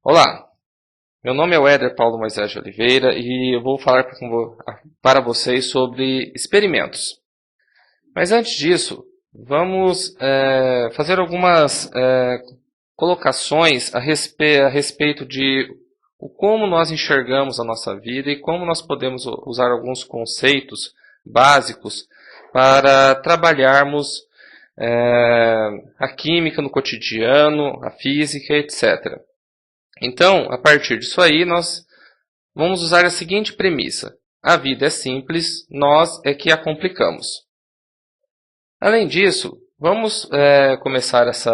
Olá, meu nome é Éder Paulo Moisés de Oliveira e eu vou falar para vocês sobre experimentos. Mas antes disso, vamos fazer algumas colocações a respeito de como nós enxergamos a nossa vida e como nós podemos usar alguns conceitos básicos para trabalharmos a química no cotidiano, a física, etc. Então, a partir disso aí, nós vamos usar a seguinte premissa. A vida é simples, nós é que a complicamos. Além disso, vamos começar essa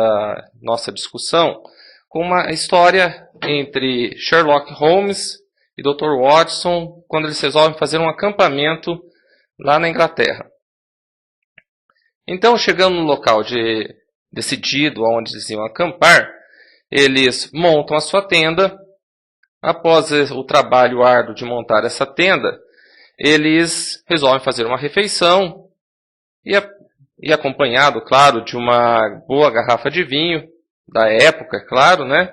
nossa discussão com uma história entre Sherlock Holmes e Dr. Watson, quando eles resolvem fazer um acampamento lá na Inglaterra. Então, chegando no local decidido onde eles iam acampar, eles montam a sua tenda. Após o trabalho árduo de montar essa tenda, eles resolvem fazer uma refeição e acompanhado, claro, de uma boa garrafa de vinho, da época, é claro, né?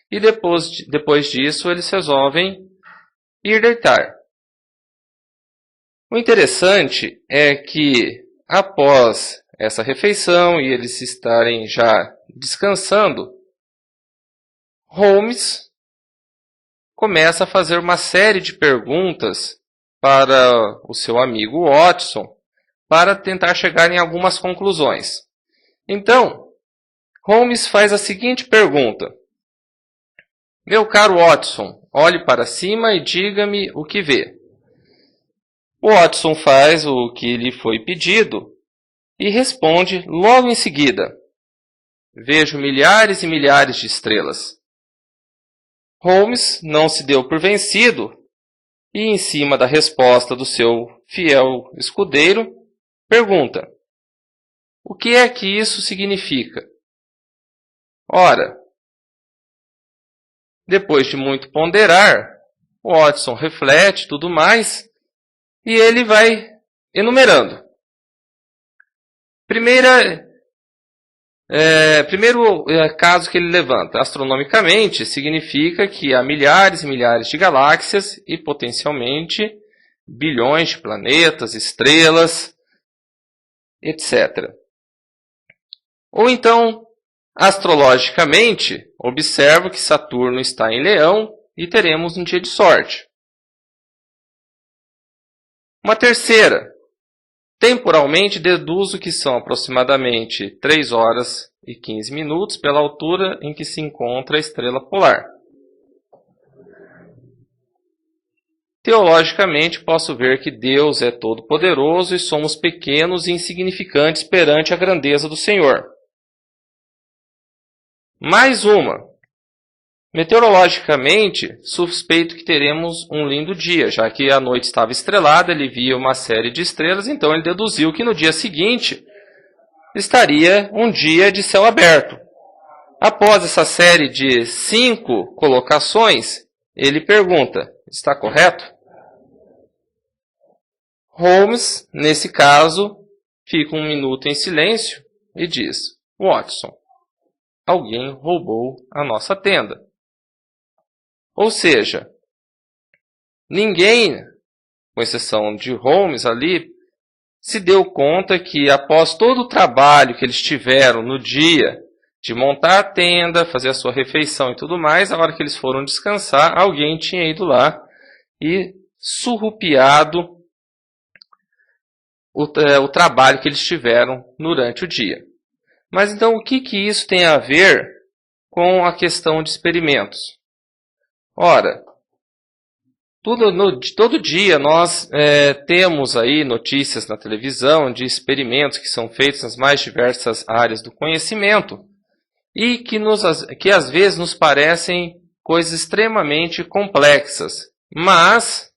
E depois disso, eles resolvem ir deitar. O interessante é que, após essa refeição e eles estarem já descansando, Holmes começa a fazer uma série de perguntas para o seu amigo Watson para tentar chegar em algumas conclusões. Então, Holmes faz a seguinte pergunta: Meu caro Watson, olhe para cima e diga-me o que vê. O Watson faz o que lhe foi pedido e responde logo em seguida: Vejo milhares e milhares de estrelas. Holmes não se deu por vencido e, em cima da resposta do seu fiel escudeiro, pergunta: O que é que isso significa? Ora, depois de muito ponderar, Watson reflete tudo mais e ele vai enumerando. Primeiro caso que ele levanta, astronomicamente, significa que há milhares e milhares de galáxias e potencialmente bilhões de planetas, estrelas, etc. Ou então, astrologicamente, observo que Saturno está em Leão e teremos um dia de sorte. Uma terceira. Temporalmente, deduzo que são aproximadamente 3 horas e 15 minutos pela altura em que se encontra a estrela polar. Teologicamente, posso ver que Deus é todo-poderoso e somos pequenos e insignificantes perante a grandeza do Senhor. Mais uma. Meteorologicamente, suspeito que teremos um lindo dia, já que a noite estava estrelada, ele via uma série de estrelas, então ele deduziu que no dia seguinte estaria um dia de céu aberto. Após essa série de 5 colocações, ele pergunta: está correto? Holmes, nesse caso, fica 1 minuto em silêncio e diz: Watson, alguém roubou a nossa tenda. Ou seja, ninguém, com exceção de Holmes ali, se deu conta que após todo o trabalho que eles tiveram no dia de montar a tenda, fazer a sua refeição e tudo mais, a hora que eles foram descansar, alguém tinha ido lá e surrupiado o trabalho que eles tiveram durante o dia. Mas então o que isso tem a ver com a questão de experimentos? Ora, todo dia nós temos aí notícias na televisão de experimentos que são feitos nas mais diversas áreas do conhecimento e que às vezes nos parecem coisas extremamente complexas, mas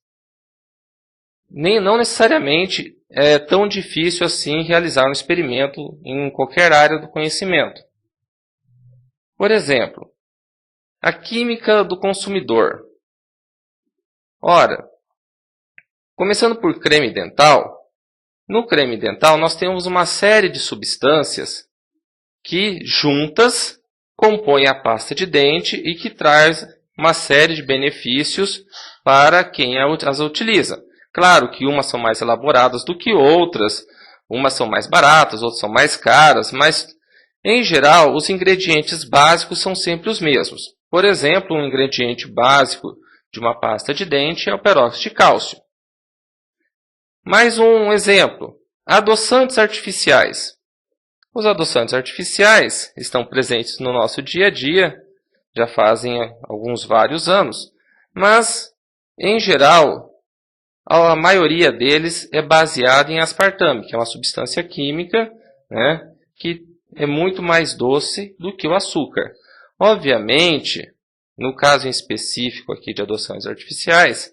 não necessariamente é tão difícil assim realizar um experimento em qualquer área do conhecimento. Por exemplo, a química do consumidor. Ora, começando por creme dental, no creme dental nós temos uma série de substâncias que juntas compõem a pasta de dente e que traz uma série de benefícios para quem as utiliza. Claro que umas são mais elaboradas do que outras, umas são mais baratas, outras são mais caras, mas, em geral, os ingredientes básicos são sempre os mesmos. Por exemplo, um ingrediente básico de uma pasta de dente é o peróxido de cálcio. Mais um exemplo, adoçantes artificiais. Os adoçantes artificiais estão presentes no nosso dia a dia, já fazem vários anos, mas, em geral, a maioria deles é baseada em aspartame, que é uma substância química, né, que é muito mais doce do que o açúcar. Obviamente, no caso em específico aqui de adoçantes artificiais,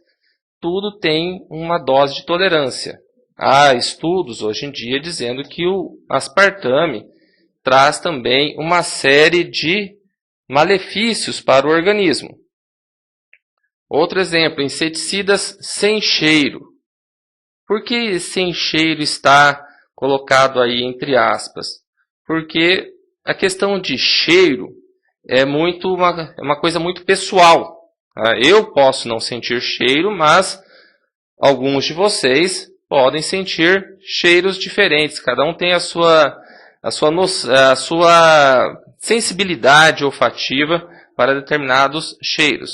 tudo tem uma dose de tolerância. Há estudos hoje em dia dizendo que o aspartame traz também uma série de malefícios para o organismo. Outro exemplo, inseticidas sem cheiro. Por que sem cheiro está colocado aí entre aspas? Porque a questão de cheiro é uma coisa muito pessoal. Eu posso não sentir cheiro, mas alguns de vocês podem sentir cheiros diferentes. Cada um tem a sua sensibilidade olfativa para determinados cheiros.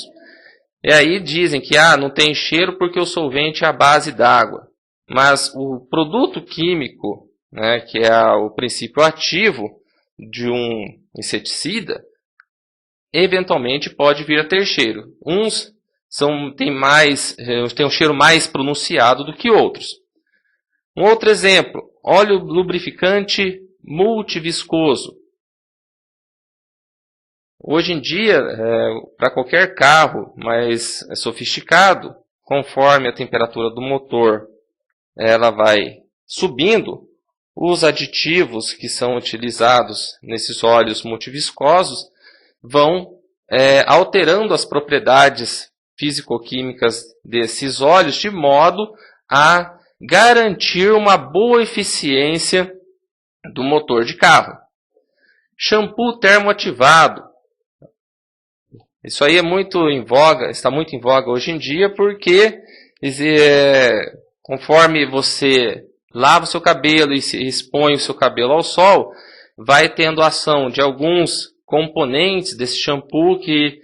E aí dizem que não tem cheiro porque o solvente é à base d'água. Mas o produto químico, né, que é o princípio ativo de um inseticida, eventualmente pode vir a ter cheiro. Uns têm um cheiro mais pronunciado do que outros. Um outro exemplo, óleo lubrificante multiviscoso. Hoje em dia, para qualquer carro mais sofisticado, conforme a temperatura do motor ela vai subindo, os aditivos que são utilizados nesses óleos multiviscosos vão alterando as propriedades físico-químicas desses óleos de modo a garantir uma boa eficiência do motor de carro. Shampoo termoativado. Isso aí está muito em voga hoje em dia porque conforme você lava o seu cabelo e expõe o seu cabelo ao sol, vai tendo ação de alguns componentes desse shampoo que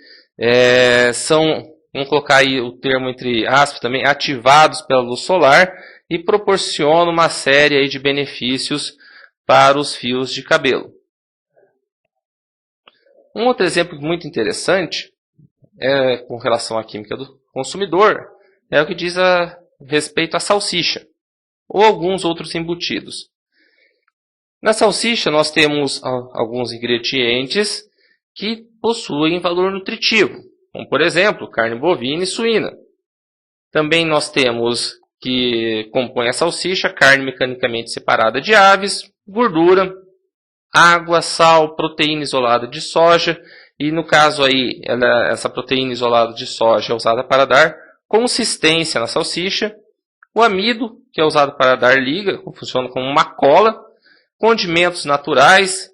vamos colocar aí o termo entre aspas também, ativados pela luz solar e proporcionam uma série aí de benefícios para os fios de cabelo. Um outro exemplo muito interessante com relação à química do consumidor é o que diz a respeito à salsicha ou alguns outros embutidos. Na salsicha nós temos alguns ingredientes que possuem valor nutritivo, como por exemplo carne bovina e suína. Também nós temos que compõe a salsicha carne mecanicamente separada de aves, gordura, água, sal, proteína isolada de soja, e no caso aí, essa proteína isolada de soja é usada para dar consistência na salsicha, o amido, que é usado para dar liga, funciona como uma cola, condimentos naturais,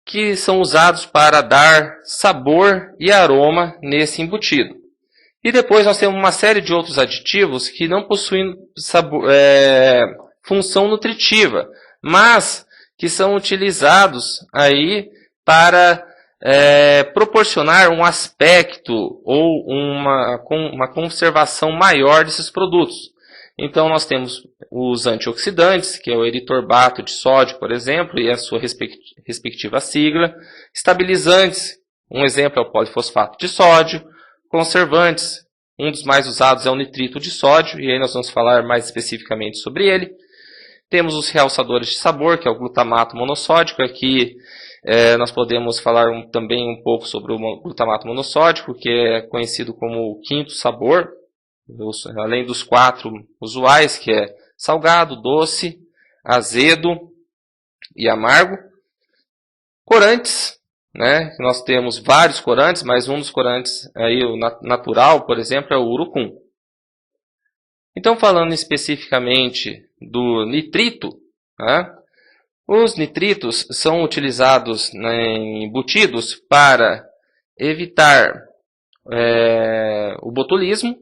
que são usados para dar sabor e aroma nesse embutido. E depois nós temos uma série de outros aditivos que não possuem função nutritiva, mas que são utilizados aí para proporcionar um aspecto ou uma conservação maior desses produtos. Então nós temos os antioxidantes, que é o eritorbato de sódio, por exemplo, e a sua respectiva sigla. Estabilizantes, um exemplo é o polifosfato de sódio. Conservantes, um dos mais usados é o nitrito de sódio, e aí nós vamos falar mais especificamente sobre ele. Temos os realçadores de sabor, que é o glutamato monossódico. Aqui nós podemos falar também um pouco sobre o glutamato monossódico, que é conhecido como o quinto sabor, além dos 4 usuais, que é salgado, doce, azedo e amargo. Corantes, né? Nós temos vários corantes, mas um dos corantes, aí, o natural, por exemplo, é o urucum. Então, falando especificamente do nitrito, né? Os nitritos são utilizados em embutidos para evitar o botulismo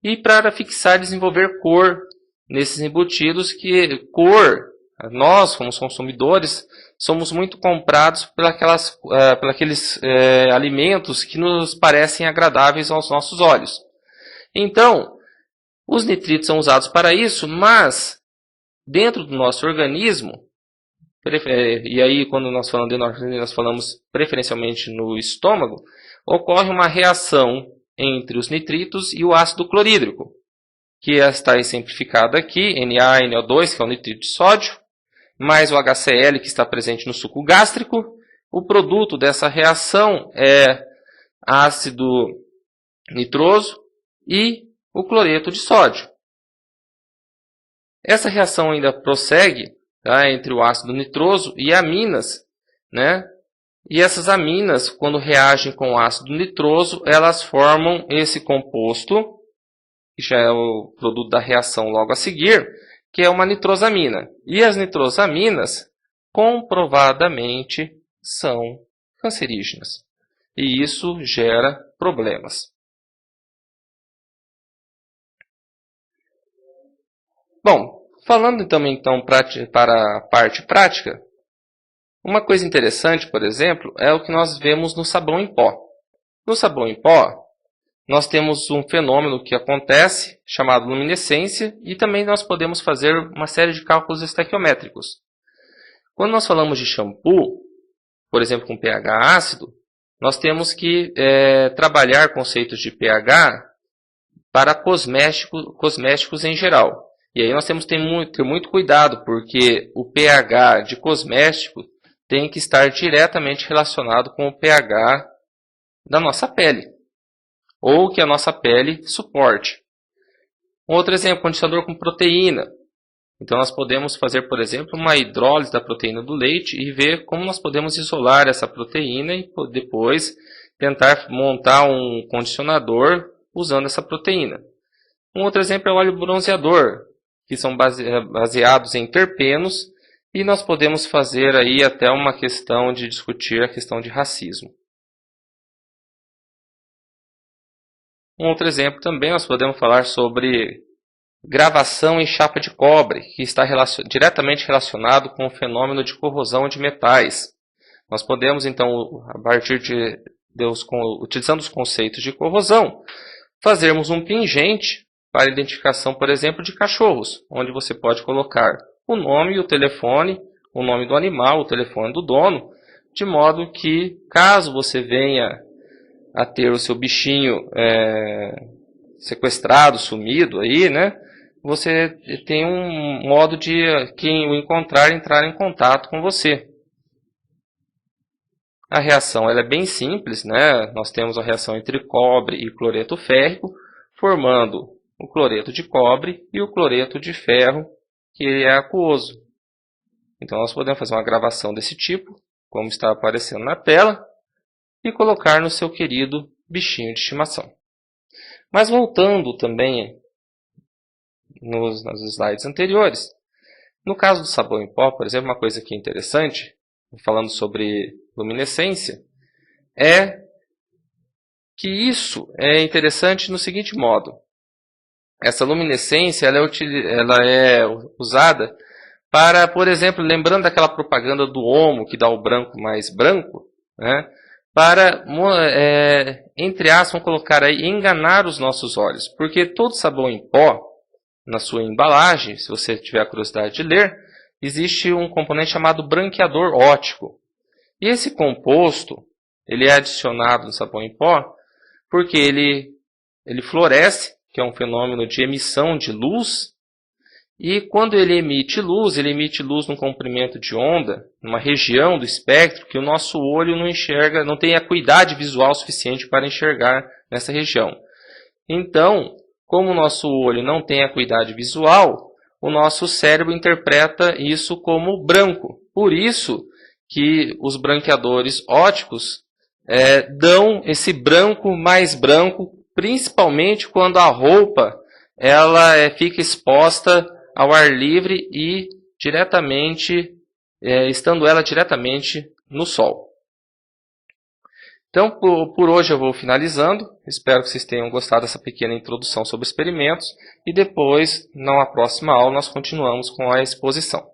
e para fixar e desenvolver cor nesses embutidos, que cor, nós como consumidores, somos muito comprados por aqueles alimentos que nos parecem agradáveis aos nossos olhos. Então, os nitritos são usados para isso, mas dentro do nosso organismo, e aí quando nós falamos de nós falamos preferencialmente no estômago, ocorre uma reação entre os nitritos e o ácido clorídrico, que está exemplificado aqui, NaNO2, que é o nitrito de sódio, mais o HCl, que está presente no suco gástrico. O produto dessa reação é ácido nitroso e o cloreto de sódio. Essa reação ainda prossegue, tá, entre o ácido nitroso e aminas, né? E essas aminas, quando reagem com o ácido nitroso, elas formam esse composto, que já é o produto da reação logo a seguir, que é uma nitrosamina. E as nitrosaminas, comprovadamente, são cancerígenas. E isso gera problemas. Bom, falando também então para a parte prática, uma coisa interessante, por exemplo, é o que nós vemos no sabão em pó. No sabão em pó, nós temos um fenômeno que acontece, chamado luminescência, e também nós podemos fazer uma série de cálculos estequiométricos. Quando nós falamos de shampoo, por exemplo, com pH ácido, nós temos que trabalhar conceitos de pH para cosméticos em geral. E aí nós temos que ter muito cuidado, porque o pH de cosmético tem que estar diretamente relacionado com o pH da nossa pele, ou que a nossa pele suporte. Um outro exemplo, condicionador com proteína. Então nós podemos fazer, por exemplo, uma hidrólise da proteína do leite e ver como nós podemos isolar essa proteína e depois tentar montar um condicionador usando essa proteína. Um outro exemplo é o óleo bronzeador, que são baseados em terpenos, e nós podemos fazer aí até uma questão de discutir a questão de racismo. Um outro exemplo também, nós podemos falar sobre gravação em chapa de cobre, que está diretamente relacionado com o fenômeno de corrosão de metais. Nós podemos, então, a partir utilizando os conceitos de corrosão, fazermos um pingente para identificação, por exemplo, de cachorros, onde você pode colocar o nome e o telefone, o nome do animal, o telefone do dono, de modo que, caso você venha a ter o seu bichinho sequestrado, sumido aí, né? Você tem um modo de quem o encontrar entrar em contato com você. A reação ela é bem simples, né? Nós temos a reação entre cobre e cloreto férrico, formando o cloreto de cobre e o cloreto de ferro, que é aquoso. Então nós podemos fazer uma gravação desse tipo, como está aparecendo na tela, e colocar no seu querido bichinho de estimação. Mas voltando também nos slides anteriores, no caso do sabão em pó, por exemplo, uma coisa que é interessante, falando sobre luminescência, é que isso é interessante no seguinte modo. Essa luminescência ela é usada para, por exemplo, lembrando daquela propaganda do Omo que dá o branco mais branco, né, para, entre aspas, vamos colocar aí, enganar os nossos olhos. Porque todo sabão em pó, na sua embalagem, se você tiver a curiosidade de ler, existe um componente chamado branqueador óptico. E esse composto, ele é adicionado no sabão em pó porque ele fluoresce, que é um fenômeno de emissão de luz, e quando ele emite luz num comprimento de onda, numa região do espectro que o nosso olho não enxerga, não tem acuidade visual suficiente para enxergar nessa região. Então, como o nosso olho não tem acuidade visual, o nosso cérebro interpreta isso como branco. Por isso que os branqueadores ópticos dão esse branco mais branco, principalmente quando a roupa ela fica exposta ao ar livre e estando ela diretamente no sol. Então, por hoje eu vou finalizando. Espero que vocês tenham gostado dessa pequena introdução sobre experimentos. E depois, na próxima aula, nós continuamos com a exposição.